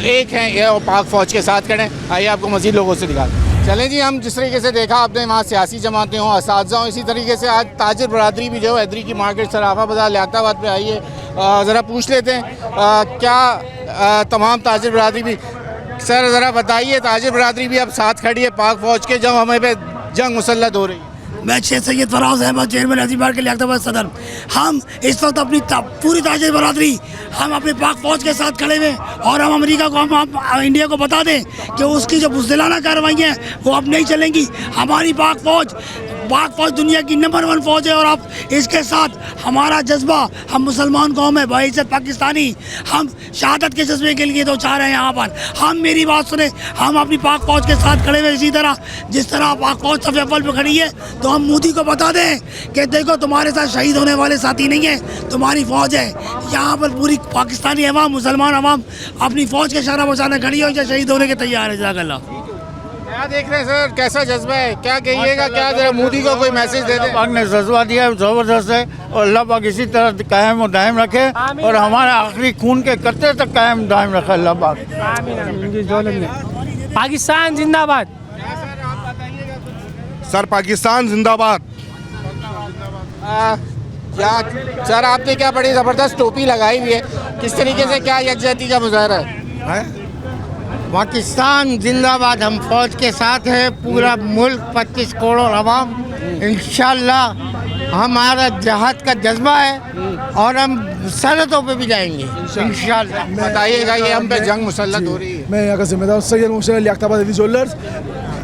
S1: एक हैं ये और पाक फ़ौज के साथ खड़े। आइए आपको मज़ीद लोगों से दिखाते हैं। चलें जी, हम जिस तरीके से देखा आपने वहाँ सियासी जमातें हों, असातिज़ा हों, इसी तरीके से आज ताजिर बरादरी भी जो है हैदरी की मार्केट सराफा बाज़ार लियाकताबाद पे आई है। ज़रा पूछ लेते हैं क्या तमाम ताजिर बरादरी भी, सर ज़रा बताइए, ताजिर बरादरी भी अब साथ खड़ी है पाक फ़ौज के जब हमें पे जंग मुसल्लत हो रही है?
S17: मैं शेख सैयद फराज अहमद, चेयरमैन हैदरी मार्केट के लियाकताबाद सदर। हम इस वक्त अपनी पूरी ताजिर बरादरी हम अपनी पाक फ़ौज के साथ खड़े हुए और हम अमेरिका को, हम इंडिया को बता दें कि उसकी जो बुज़दिलाना कार्रवाई हैं वो अब नहीं चलेंगी। हमारी पाक फ़ौज दुनिया की नंबर 1 फ़ौज है और अब इसके साथ हमारा जज्बा, हम मुसलमान कौम है, बाइज़्ज़त पाकिस्तानी, हम शहादत के जज्बे के लिए तो चाह रहे हैं यहाँ पर। हम मेरी बात सुने, हम अपनी पाक फ़ौज के साथ खड़े हुए इसी तरह जिस तरह पाक फ़ौज सफ़े अव्वल पे खड़ी है, तो हम मोदी को बता दें कि देखो तुम्हारे साथ शहीद होने वाले साथी नहीं है, तुम्हारी फ़ौज है। यहाँ पर पूरी पाकिस्तानी अवाम, मुसलमान अवाम अपनी फ़ौज के शाना बचाना खड़ी हो या शहीद होने के तैयार है। जज़ाकल्लाह।
S1: क्या देख रहे हैं सर, कैसा जज्बा है, क्या कहिएगा, क्या जरा मोदी को कोई मैसेज दे दें?
S18: पाक ने जज्बा दिया है ज़बरदस्त है और अल्लाह पाक इसी तरह कायम और दायम रखे और हमारे आखिरी खून के कतरे तक कायम दायम रखे अल्लाह पाक।
S16: पाकिस्तान जिंदाबाद।
S19: सर पाकिस्तान जिंदाबाद।
S1: सर आपने क्या बड़ी ज़बरदस्त टोपी लगाई हुई है, किस तरीके से क्या यकजहती का मुजाहरा है?
S20: पाकिस्तान जिंदाबाद, हम फौज के साथ हैं, पूरा मुल्क 25 करोड़ अवाम, इंशाल्लाह हमारा जहाद का जज्बा है और हम सरहदों पे भी जाएंगे इंशाल्लाह।
S1: बताइएगा, ये हम पे जंग मुसल्लत हो रही है।
S21: मैं यहाँ का जिम्मेदार सैयद मुशर्रफ लियाकताबाद हैदरी ज्वेलर्स।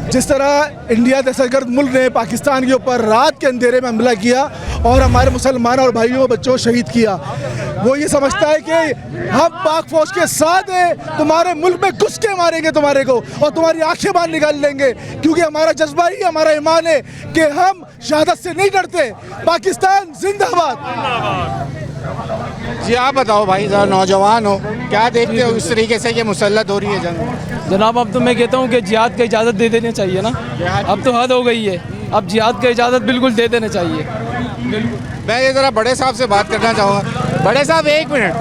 S21: जिस तरह इंडिया दहशतगर्द मुल्क ने पाकिस्तान के ऊपर रात के अंधेरे में हमला किया और हमारे मुसलमान और भाइयों बच्चों को शहीद किया, वो ये समझता है कि हम पाक फ़ौज के साथ हैं, तुम्हारे मुल्क में घुस के मारेंगे तुम्हारे को और तुम्हारी आंखें बाहर निकाल लेंगे, क्योंकि हमारा जज्बा ही हमारा ईमान है कि हम शहादत से नहीं डरते। पाकिस्तान जिंदाबाद।
S1: जी आप बताओ भाई, ज़रा नौजवान हो, क्या देखते हो इस तरीके से ये मुसल्लत हो रही है जंग?
S22: जनाब अब तो मैं कहता हूँ कि जिहाद की इजाज़त दे देनी चाहिए ना, अब तो हद हो गई है, अब जिहाद की इजाज़त बिल्कुल दे देना चाहिए।
S1: मैं ये ज़रा बड़े साहब से बात करना चाहूँगा। बड़े साहब, एक मिनट,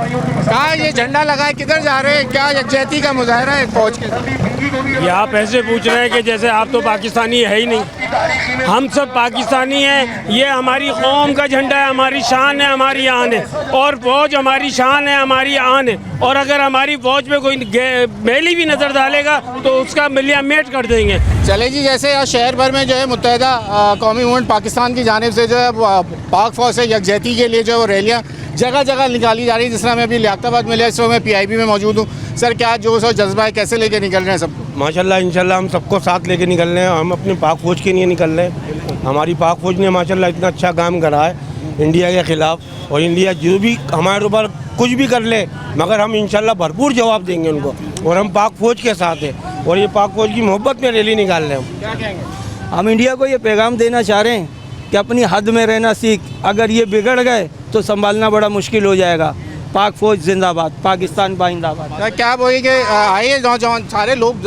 S1: कहाँ ये झंडा लगा है, किधर जा रहे हैं? क्या यकजहती का मुजाहरा है फौज के साथ?
S2: ये आप ऐसे पूछ रहे हैं कि जैसे आप तो पाकिस्तानी है ही नहीं। हम सब पाकिस्तानी हैं। ये हमारी कौम का झंडा है, हमारी शान है, हमारी आन है। और फौज हमारी शान है, हमारी आन है। और अगर हमारी फौज में कोई मैली भी नज़र डालेगा तो उसका मिलियामेट कर देंगे।
S1: चले जी, जैसे आज शहर भर में जो है मुत्तहिदा कौमी मूवमेंट पाकिस्तान की जानिब से जो है पाक फौज से यकजहती के लिए जो है वो रैलियाँ जगह जगह निकाली जा रही है। जिस तरह मैं अभी लियाकताबाद में इस वक्त मैं PIB में मौजूद हूँ। सर, क्या जोश और जज्बा है, कैसे लेके निकल रहे हैं सबको?
S2: माशाल्लाह इंशाल्लाह हम सबको साथ लेके निकल रहे हैं। हम अपनी पाक फौज के लिए निकल रहे हैं। हमारी पाक फौज ने माशाल्लाह इतना अच्छा काम करा है इंडिया के ख़िलाफ़। और इंडिया जो भी हमारे ऊपर कुछ भी कर ले, मगर हम इंशाल्लाह भरपूर जवाब देंगे उनको। और हम पाक फौज के साथ हैं और ये पाक फौज की मोहब्बत में रैली निकाल रहे हैं। हम
S1: क्या कहेंगे?
S3: हम इंडिया को ये पैगाम देना चाह रहे हैं कि अपनी हद में रहना सीख। अगर ये बिगड़ गए तो संभालना बड़ा मुश्किल हो जाएगा। पाक फौज जिंदाबाद, पाकिस्तान बाइंदाबाद।
S1: क्या बोलेंगे? आइए नौजवान सारे लोग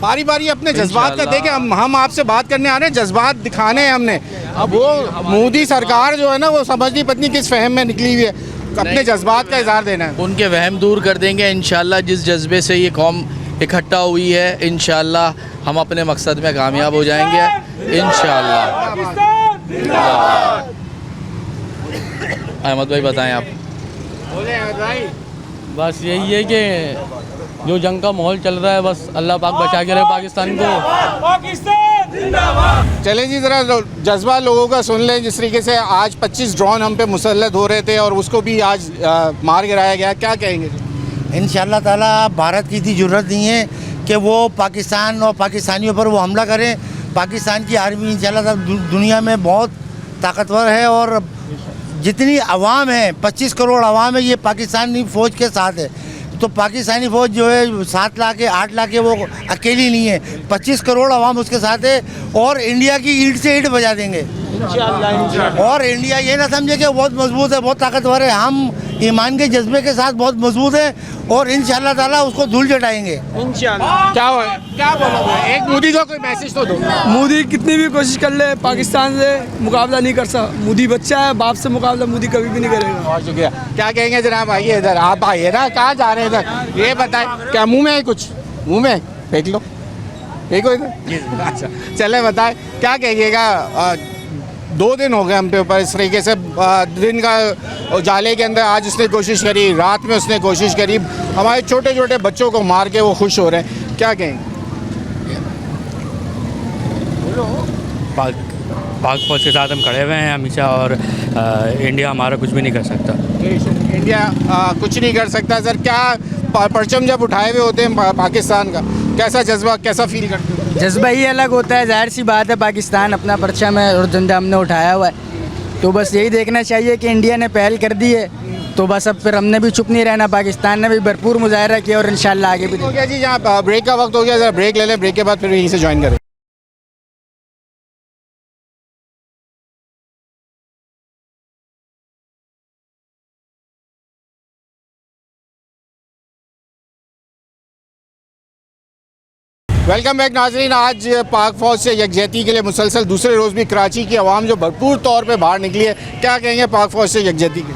S1: बारी बारी अपने जज्बात का देखें। हम आपसे बात करने आ रहे हैं, जज्बात दिखाने हैं हमने। अब वो मोदी सरकार जो है ना, वो समझ नहीं पत्नी किस फहम में निकली हुई है। अपने जज्बात का इजहार देना है।
S23: उनके वहम दूर कर देंगे इंशाल्लाह। जिस जज्बे से ये कौम इकट्ठा हुई है, इंशाल्लाह हम अपने मकसद में कामयाब हो जाएंगे इंशाल्लाह। अहमद भाई बताएं आप।
S1: बोले अहमद भाई।
S24: बस यही है कि जो जंग का माहौल चल रहा है, बस अल्लाह पाक बचा के रहे पाकिस्तान को।
S1: चले जी, ज़रा जज्बा लोगों का सुन लें। जिस तरीके से आज 25 ड्रोन हम पे मुसल्लत हो रहे थे और उसको भी आज मार गिराया गया, क्या कहेंगे?
S20: इंशाल्लाह ताला भारत की इतनी ज़रूरत नहीं है कि वो पाकिस्तान और पाकिस्तानियों पर वो हमला करें। पाकिस्तान की आर्मी इंशाल्लाह दुनिया में बहुत ताकतवर है और जितनी आवाम है, 25 करोड़ आवाम है, ये पाकिस्तानी फ़ौज के साथ है। तो पाकिस्तानी फ़ौज जो है 7 लाख है, 8 लाख है, वो अकेली नहीं है। 25 करोड़ आवाम उसके साथ है और इंडिया की ईंट से ईंट बजा देंगे इंशाल्लाह। और इंडिया ये ना समझे कि बहुत मजबूत है, बहुत ताकतवर है। हम ईमान के जज्बे के साथ बहुत मजबूत है और इंशाल्लाह ताला उसको धूल चटाएंगे इंशाल्लाह।
S1: क्या बोलोगे? एक मोदी को कोई मैसेज तो दो।
S22: मोदी कितनी भी कोशिश कर ले, पाकिस्तान से मुकाबला नहीं कर सकता। मोदी बच्चा है, बाप से मुकाबला मोदी कभी भी नहीं करेगा।
S1: बहुत शुक्रिया। क्या कहेंगे जनाब? आइए इधर, आप आइए ना। कहाँ जा रहे हैं इधर? ये बताएं, क्या मुँह में है कुछ? मुँह में फेंक लो, फेंको इधर। अच्छा, चले बताएं, क्या कहिएगा? 2 दिन हो गए हम पे ऊपर इस तरीके से दिन का उजाले के अंदर आज उसने कोशिश करी, रात में उसने कोशिश करी। हमारे छोटे छोटे बच्चों को मार के वो खुश हो रहे हैं, क्या कहेंगे?
S25: पाक फौज के साथ हम खड़े हुए हैं हमेशा और इंडिया हमारा कुछ भी नहीं कर सकता।
S1: इंडिया कुछ नहीं कर सकता। सर, क्या परचम जब उठाए हुए होते हैं पाकिस्तान का, कैसा जज्बा, कैसा फील करते हो?
S26: जज्बा ही अलग होता है। जाहिर सी बात है, पाकिस्तान अपना परचम है और झंडा हमने उठाया हुआ है। तो बस यही देखना चाहिए कि इंडिया ने पहल कर दी है, तो बस अब फिर हमने भी चुप नहीं रहना। पाकिस्तान ने भी भरपूर मुजाहरा किया और इंशाल्लाह आगे भी।
S1: हो गया जी, यहाँ ब्रेक का वक्त हो गया, ज़रा ब्रेक ले लें, ब्रेक के बाद फिर यहीं से ज्वाइन करें। वेलकम बैक नाजरीन। आज पाक फौज से यकजहती के लिए मुसलसल दूसरे रोज़ भी कराची की आवाम जो भरपूर तौर पे बाहर निकली है, क्या कहेंगे पाक फौज से यकजहती के?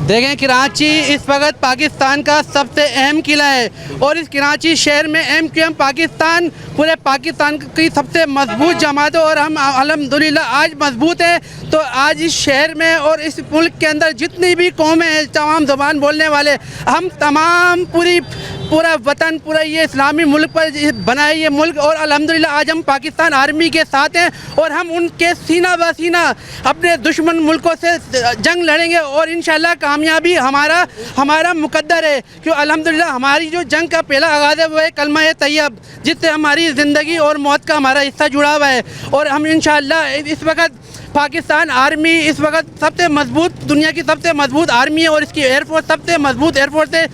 S27: देखें, कराची इस वक्त पाकिस्तान का सबसे अहम किला है और इस कराची शहर में MQM पाकिस्तान पूरे पाकिस्तान की सबसे मजबूत जमात है और हम अल्हम्दुलिल्लाह आज मजबूत है। तो आज इस शहर में और इस मुल्क के अंदर जितनी भी कौमें हैं, तमाम ज़बान बोलने वाले, हम तमाम पूरा वतन, पूरा ये इस्लामी मुल्क पर बना है ये मुल्क। और अल्हम्दुलिल्लाह आज हम पाकिस्तान आर्मी के साथ हैं और हम उनके सीना ब सीना अपने दुश्मन मुल्कों से जंग लड़ेंगे और इंशाल्लाह कामयाबी हमारा मुकद्दर है। क्यों? अल्हम्दुलिल्लाह हमारी जो जंग का पहला आगाज़ है वो है कलमा तैयब, जिससे हमारी ज़िंदगी और मौत का हमारा हिस्सा जुड़ा हुआ है। और हम इंशाल्लाह इस वक्त पाकिस्तान आर्मी इस वक्त सबसे मजबूत, दुनिया की सबसे मजबूत आर्मी है और इसकी एयरफोर्स सबसे मजबूत एयरफोर्स है।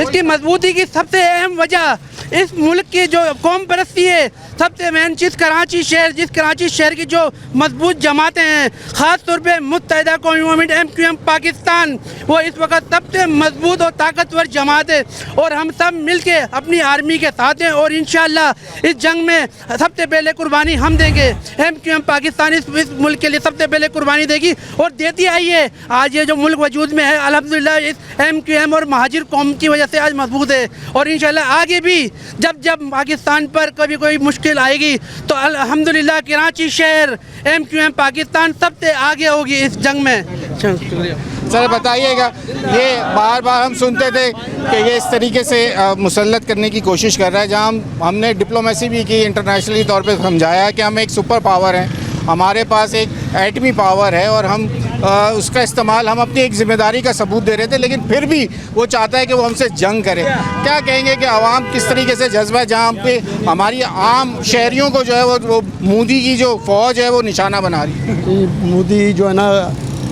S27: इसकी मजबूती की सबसे अहम वजह इस मुल्क की जो कौम परस्ती है, सबसे मेन चीज़ कराची शहर, जिस कराची शहर की जो मजबूत जमातें हैं, ख़ास तौर पे मुत्तहिदा कौमी मूवमेंट MQM पाकिस्तान, वो इस वक्त सबसे मजबूत और ताकतवर जमात है और हम सब मिल के अपनी आर्मी के साथ हैं और इंशाअल्लाह इस जंग में सबसे पहले कुर्बानी हम देंगे। MQM पाकिस्तान इस मुल्क के लिए सबसे पहले कुर्बानी देगी और देती आई है। आज ये जो मुल्क वजूद में है अल्हम्दुलिल्लाह इस MQM और महाजिर कौम की वजह से आज मजबूत है और इंशाअल्लाह आगे भी जब जब पाकिस्तान पर कभी कोई मुश्किल आएगी तो अल्हम्दुलिल्लाह कराची शहर MQM पाकिस्तान सबसे आगे होगी इस जंग में।
S1: सर बताइएगा, ये बार बार हम सुनते थे कि ये इस तरीके से मुसल्लत करने की कोशिश कर रहा है, जहाँ हमने डिप्लोमेसी भी की, इंटरनेशनली तौर पे समझाया कि हम एक सुपर पावर हैं, हमारे पास एक एटमी पावर है और हम उसका इस्तेमाल हम अपनी एक ज़िम्मेदारी का सबूत दे रहे थे, लेकिन फिर भी वो चाहता है कि वो हमसे जंग करे। क्या कहेंगे कि आवाम किस तरीके से जज्बा, जहाँ पे हमारी आम शहरियों को जो है वो मोदी की जो फ़ौज है वो निशाना बना रही है?
S14: मोदी जो है ना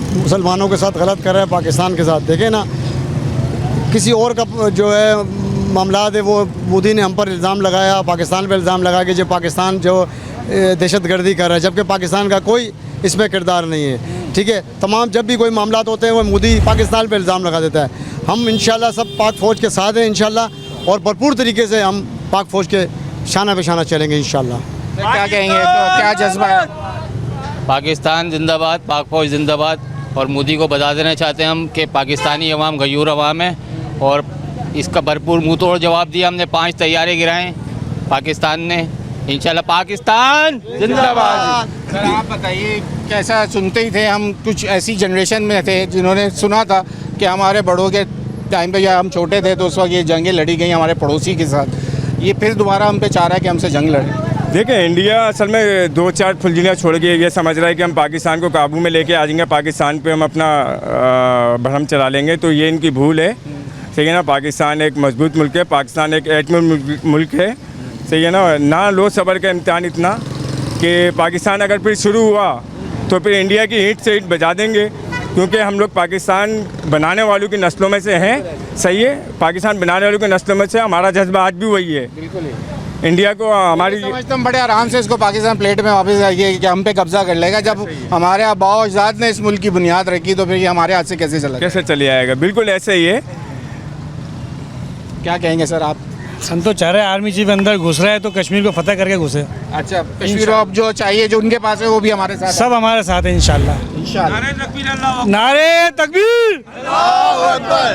S14: मुसलमानों के साथ गलत कर रहा है, पाकिस्तान के साथ। देखें ना, किसी और का जो है मामला है वो मोदी ने हम पर इल्ज़ाम लगाया, पाकिस्तान पर इल्ज़ाम लगा कि जो पाकिस्तान जो दहशतगर्दी कर रहा है, जबकि पाकिस्तान का कोई इसमें किरदार नहीं है। ठीक है, तमाम जब भी कोई मामला होते हैं वो मोदी पाकिस्तान पर इल्ज़ाम लगा देता है। हम इंशाल्लाह सब पाक फ़ौज के साथ हैं इंशाल्लाह और भरपूर तरीके से हम पाक फ़ौज के शाना बेशाना चलेंगे इंशाल्लाह।
S1: क्या कहेंगे, तो क्या जज्बा है?
S4: पाकिस्तान जिंदाबाद, पाक फ़ौज जिंदाबाद। और मोदी को बता देना चाहते हैं हम कि पाकिस्तानी अवाम गयूर अवाम है और इसका भरपूर मुँह तोड़ जवाब दिया। हमने 5 तैयारे गिराएँ पाकिस्तान ने, इंशाल्लाह पाकिस्तान जिंदाबाद।
S1: सर आप बताइए, कैसा सुनते ही थे हम, कुछ ऐसी जनरेशन में थे जिन्होंने सुना था कि हमारे बड़ों के टाइम पे, या हम छोटे थे तो उस वक्त ये जंगें लड़ी गई हमारे पड़ोसी के साथ, ये फिर दोबारा हम पे चाह रहा है कि हमसे जंग लड़े।
S5: देखें, इंडिया असल में 2-4 फुलझड़ियाँ छोड़ के ये समझ रहा है कि हम पाकिस्तान को काबू में लेके आ जाएंगे, पाकिस्तान पे हम अपना भरम चला लेंगे, तो ये इनकी भूल है। सही है ना, पाकिस्तान एक मजबूत मुल्क है, पाकिस्तान एक एटमी मुल्क है। सही है ना लो सब्र का इम्तिहान इतना कि पाकिस्तान अगर फिर शुरू हुआ तो फिर इंडिया की ईंट से ईंट बजा देंगे, क्योंकि हम लोग पाकिस्तान बनाने वालों की नस्लों में से हैं। सही है, पाकिस्तान बनाने वालों की नस्लों में से हमारा जज्बा आज भी वही है।
S1: बिल्कुल
S5: इंडिया को हमारी
S1: समझता हूँ बड़े आराम से इसको पाकिस्तान प्लेट में वापस आइए कि हम पे कब्जा कर लेगा। जब हमारे आबाओ अजदाद ने इस मुल्क की बुनियाद रखी तो फिर ये हमारे हाथ से कैसे चले
S5: आएगा? बिल्कुल ऐसे ही है।
S1: क्या कहेंगे सर आप?
S6: हम तो चाह रहे हैं आर्मी चीफ अंदर घुस रहा है तो कश्मीर को फतेह करके घुसे।
S1: अच्छा, कश्मीर अब जो चाहिए जो उनके पास है वो भी हमारे साथ,
S6: सब हमारे साथ है इंशाल्लाह। नारे तकबीर।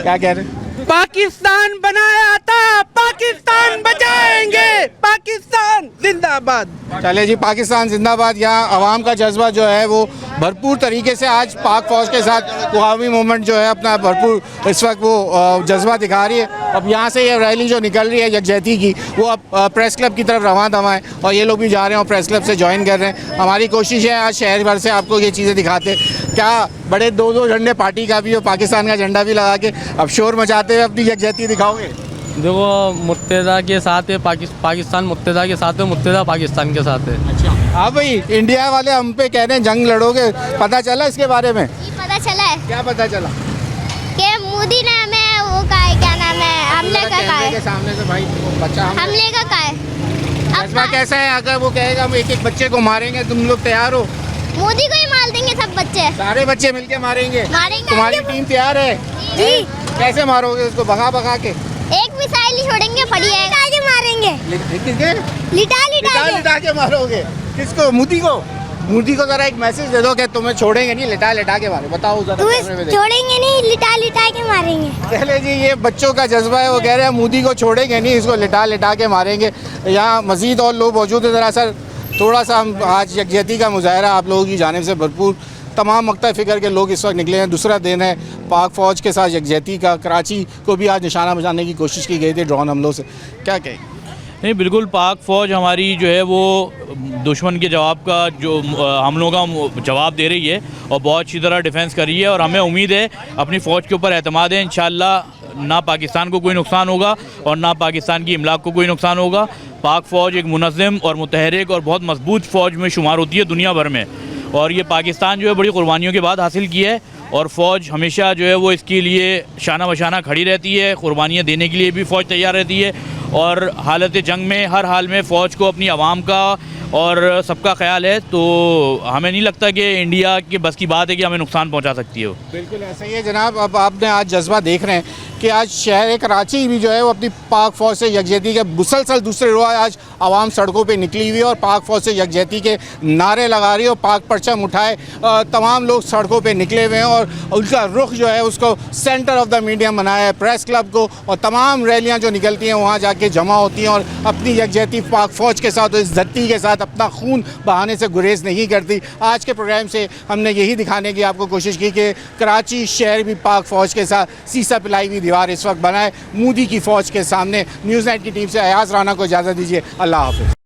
S1: क्या कह रहे हैं?
S27: पाकिस्तान बनाया था, पाकिस्तान बचाएंगे, पाकिस्तान जिंदाबाद।
S1: चले जी, पाकिस्तान जिंदाबाद। यहाँ आवाम का जज्बा जो है वो भरपूर तरीके से आज पाक फ़ौज के साथ अवामी मूवमेंट जो है अपना भरपूर इस वक्त वो जज्बा दिखा रही है। अब यहाँ से ये रैली जो निकल रही है यकजहती की, वो अब प्रेस क्लब की तरफ रवाना दवा है और ये लोग भी जा रहे हैं और प्रेस क्लब से ज्वाइन कर रहे हैं। हमारी कोशिश है आज शहर भर से आपको ये चीज़ें दिखाते, क्या बड़े 2-2 झंडे पार्टी का भी और पाकिस्तान का झंडा भी लगा के अब शोर मचाते हुए अपनी यकजहती दिखाओगे?
S24: देखो, मुत्तहिदा के साथ है, पाकिस्तान मुत्तहिदा के साथ है, मुत्तहिदा पाकिस्तान के साथ है।
S1: अच्छा, हाँ भाई, इंडिया वाले हम पे कह रहे हैं जंग लड़ोगे, पता चला इसके बारे में?
S7: पता चला है।
S1: क्या पता चला?
S7: कि मोदी ने हमें वो कहा है, क्या नाम है, हमले का कहा है।
S1: सामने से भाई बच्चा
S7: हमले का कहा है।
S1: जज्बा कैसा है? अगर वो कहेगा हम एक-एक बच्चे को मारेंगे, तुम लोग तैयार हो?
S7: मोदी को ही मार देंगे सब बच्चे,
S1: सारे बच्चे मिलके मारेंगे। तुम्हारी टीम तैयार है?
S7: जी।
S1: कैसे मारोगे उसको? भगा के?
S7: एक मिसाइल ही छोड़ेंगे, पड़ी है, लिटा के मारेंगे।
S1: लिटा के मारोगे? किसको? मोदी को? मोदी को जरा एक मैसेज दे दो कि तुम्हें छोड़ेंगे नहीं, लिटा के मारे। बताओ जरा।
S7: छोड़ेंगे नहीं, लिटा के मारेंगे।
S1: चले जी, ये बच्चों का जज्बा है, वो कह रहे हैं मोदी को छोड़ेंगे नहीं, इसको लिटा के मारेंगे। यहाँ मजीद और लोग मौजूद है। ज़रा सर थोड़ा सा हम आज यकजहती का मुजाहरा आप लोगों की जानिब से भरपूर, तमाम मक्ता फ़िक्र के लोग इस वक्त निकले हैं। दूसरा दिन है पाक फ़ौज के साथ यकजहती का। कराची को भी आज निशाना बचाने की कोशिश की गई थी ड्रोन हमलों से। क्या कहें?
S8: नहीं, बिल्कुल पाक फ़ौज हमारी जो है वो दुश्मन के जवाब का जो हमलों का जवाब दे रही है और बहुत अच्छी तरह डिफेंस कर रही है और हमें उम्मीद है, अपनी फ़ौज के ऊपर एतमाद है, इंशाअल्लाह ना पाकिस्तान को कोई नुकसान होगा और ना पाकिस्तान की इमलाक को कोई नुकसान होगा। पाक फ़ौज एक मुनज़्ज़म और मुतहरिक और बहुत मजबूत फ़ौज में शुमार होती है दुनिया भर में, और ये पाकिस्तान जो है बड़ी कुर्बानियों के बाद हासिल की है और फ़ौज हमेशा जो है वो इसके लिए शाना बशाना खड़ी रहती है। कुर्बानियाँ देने के लिए भी फ़ौज तैयार रहती है और हालत जंग में हर हाल में फ़ौज को अपनी आवाम का और सबका ख्याल है, तो हमें नहीं लगता कि इंडिया के बस की बात है कि हमें नुकसान पहुंचा सकती है।
S1: बिल्कुल ऐसा ही है जनाब। अब आपने आज जज्बा देख रहे हैं कि आज शहर कराची भी जो है वो अपनी पाक फ़ौज से यकजहती के मुसलसल दूसरे रोज़ आज आवाम सड़कों पे निकली हुई है और पाक फ़ौज से यकजहती के नारे लगा रही है और पाक परचम उठाए तमाम लोग सड़कों पे निकले हुए हैं और उनका रुख जो है उसको सेंटर ऑफ द मीडियम बनाया है प्रेस क्लब को, और तमाम रैलियाँ जो निकलती हैं वहाँ जाके जमा होती हैं और अपनी यकजहती पाक फ़ौज के साथ और इज़्ज़ती के साथ अपना खून बहाने से गुरेज नहीं करती। आज के प्रोग्राम से हमने यही दिखाने की आपको कोशिश की कि कराची शहर भी पाक फ़ौज के साथ सीसा पिलाई हुई दीवार इस वक्त बनाए मोदी की फ़ौज के सामने। न्यूज़ 9 की टीम से अयाज राना को इजाज़त दीजिए। अल्लाह हाफ़िज़।